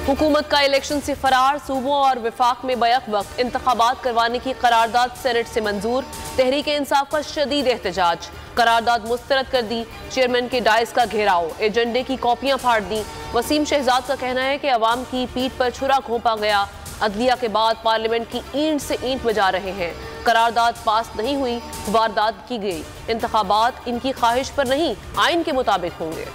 हुकूमत का इलेक्शन से फरार, सूबों और विफाक में बैक वक्त इंतखाबात करवाने की करारदाद सेनेट से मंजूर। तहरीक इंसाफ का शदीद एहतजाज, करारदाद मुस्तरद कर दी। चेयरमैन के डाइस का घेराव, एजेंडे की कॉपियां फाड़ दी। वसीम शहजाद का कहना है कि अवाम की पीठ पर छुरा घोंपा गया। अदलिया के बाद पार्लियामेंट की ईंट से ईंट बजा रहे हैं। करारदाद पास नहीं हुई, वारदात की गई। इंतखाबात इनकी ख्वाहिश पर नहीं, आइन के मुताबिक होंगे।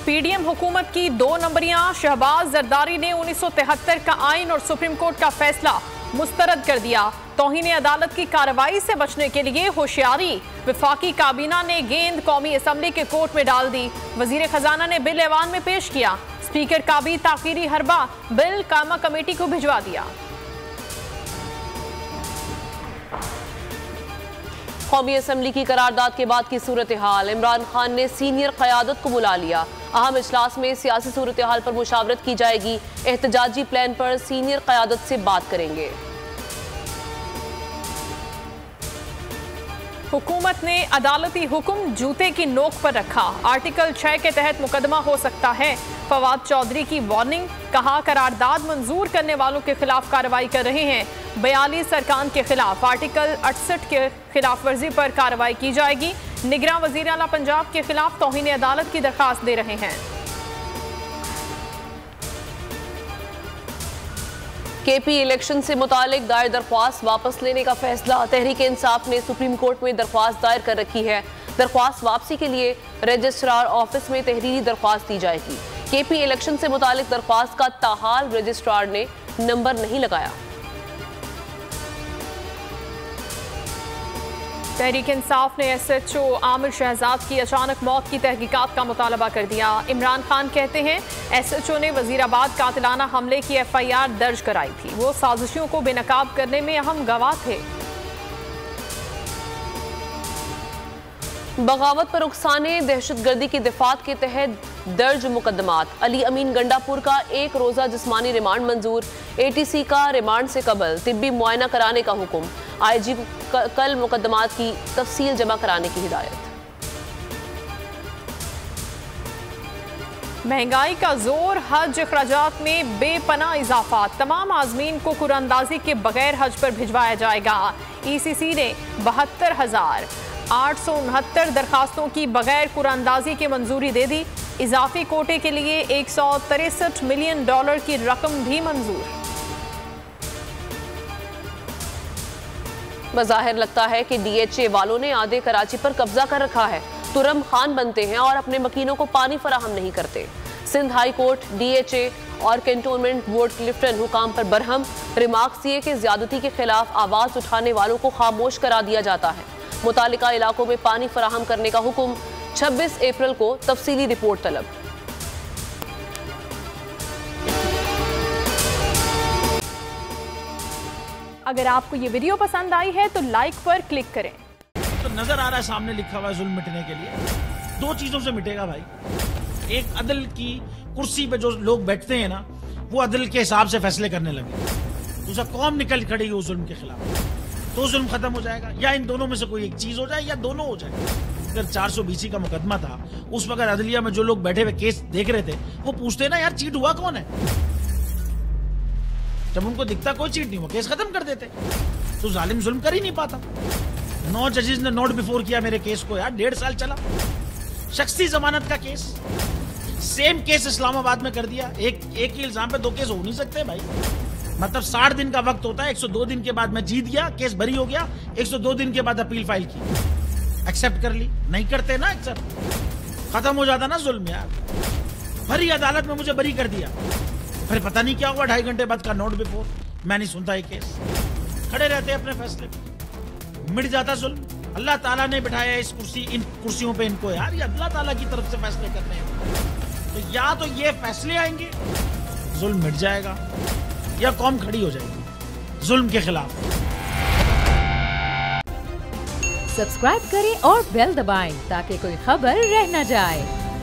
पीडीएम हुकूमत की 2 नंबरियां, शहबाज जरदारी ने 1973 का आइन और सुप्रीम कोर्ट का फैसला मुस्तरद कर दिया। तौहीन अदालत की कार्रवाई से बचने के लिए होशियारी, विफाकी काबीना ने गेंद कौमी असम्बली के कोर्ट में डाल दी। वजीर खजाना ने बिल ऐवान में पेश किया। स्पीकर का भी ताकीरी हरबा, बिल कामा कमेटी को भिजवा दिया। कौमी असम्बली की करारदाद के बाद की सूरत हाल, इमरान खान ने सीनियर क़यादत को बुला लिया। अहम इजलास में सियासी सूरत हाल पर मुशावरत की जाएगी। एहतजाजी प्लान पर सीनियर क़यादत से बात करेंगे। हुकूमत ने अदालती हुक्म जूते की नोक पर रखा। आर्टिकल 6 के तहत मुकदमा हो सकता है। फवाद चौधरी की वार्निंग, कहा करारदाद मंजूर करने वालों के खिलाफ कार्रवाई कर रहे हैं। 42 अरकान के खिलाफ आर्टिकल 68 के खिलाफ वर्जी पर कार्रवाई की जाएगी। निगरान वजीर आला पंजाब के खिलाफ तौहीन अदालत की दरखास्त दे रहे हैं। केपी इलेक्शन से मुतालिक दायर दरख्वास्त वापस लेने का फैसला, तहरीक इंसाफ ने सुप्रीम कोर्ट में दरख्वास्त दायर कर रखी है। दरख्वास्त वापसी के लिए रजिस्ट्रार ऑफिस में तहरीरी दरख्वास्त दी जाएगी। केपी इलेक्शन से मुतालिक दरख्वास्त का ताहाल रजिस्ट्रार ने नंबर नहीं लगाया। तहरीक इंसाफ ने SHO आमिर शहजाद की अचानक मौत की तहकीकात का मुतालबा कर दिया। इमरान खान कहते हैं SHO ने वजीराबाद कातिलाना हमले की FIR दर्ज कराई थी। वो साजिशों को बेनकाब करने में अहम गवाह थे। बगावत पर उकसाने, दहशतगर्दी की दिफात के तहत दर्ज मुकदमात। अली अमीन गंडापुर का 1 रोज़ा जिस्मानी रिमांड मंजूर। ATC का रिमांड से कबल तिब्बी मुआयना कराने का हुक्म। IG कल मुकदमात की तफसील जमा कराने की हिदायत। महंगाई का जोर, हज अखराजात में बेपना इजाफा। तमाम आज़मीन को कुरानंदाजी के बगैर हज पर भिजवाया जाएगा। ECC ने 72,869 दरखास्तों की बगैर कुरानंदाजी की मंजूरी दे दी। इजाफी कोटे के लिए $163 मिलियन की रकम भी मंजूर। बज़ाहिर लगता है कि DHA वालों ने आधे कराची पर कब्जा कर रखा है। तुरम खान बनते हैं और अपने मकीनों को पानी फराहम नहीं करते। सिंध हाई कोर्ट, DHA और कैंटोनमेंट बोर्ड क्लिफ्टन हुकाम पर बरहम। रिमार्क्स ये कि ज्यादती के खिलाफ आवाज उठाने वालों को खामोश करा दिया जाता है। मुतालिका इलाकों में पानी फराहम करने का हुक्म। 26 अप्रैल को तफसीली रिपोर्ट तलब। अगर आपको ये वीडियो पसंद आई है तो लाइक पर क्लिक करें। तो नजर आ रहा है सामने लिखा हुआ है जुल्म मिटने के लिए 2 चीजों से मिटेगा भाई। एक, अदल की कुर्सी पे जो लोग बैठते हैं ना, वो अदल के हिसाब से फैसले करने लगे। दूसरा, कौम निकल खड़ी हो जुल्म के खिलाफ, तो जुल्म खत्म हो जाएगा। या इन दोनों में से कोई एक चीज हो जाए या दोनों हो जाए। अगर 420 का मुकदमा था, उस वक्त अदलिया में जो लोग बैठे हुए केस देख रहे थे, वो पूछते ना यार चीट हुआ कौन है। जब उनको दिखता कोई चीट नहीं हुआ, केस खत्म कर देते। तो जालिम जुल्म कर ही नहीं पाता। 9 जजेस ने नोट बिफोर किया मेरे केस को यार, 1.5 साल चला। शख्सी जमानत का केस, सेम केस इस्लामाबाद में कर दिया। एक ही इल्जाम पे 2 केस हो नहीं सकते भाई। मतलब 60 दिन का वक्त होता है। 102 दिन के बाद मैं जीत गया, केस बरी हो गया। 102 दिन के बाद अपील फाइल की, एक्सेप्ट कर ली। नहीं करते ना एक्सेप्ट, खत्म हो जाता ना जुल्म यार। भरी अदालत में मुझे बरी कर दिया, फिर पता नहीं क्या हुआ 2.5 घंटे बाद का नोट बिफोर। मैं नहीं सुनता ये केस, खड़े रहते अपने फैसले पे, मिट जाता जुल्म। अल्लाह ताला ने बिठाया इस कुर्सी, इन कुर्सियों पे इनको यार, ये अल्लाह ताला की तरफ से फैसले करने हैं। तो या तो ये फैसले आएंगे, जुल्म मिट जाएगा, या कौम खड़ी हो जाएगी जुल्म के खिलाफ। सब्सक्राइब करें और बेल दबाएं ताकि कोई खबर रह न जाए।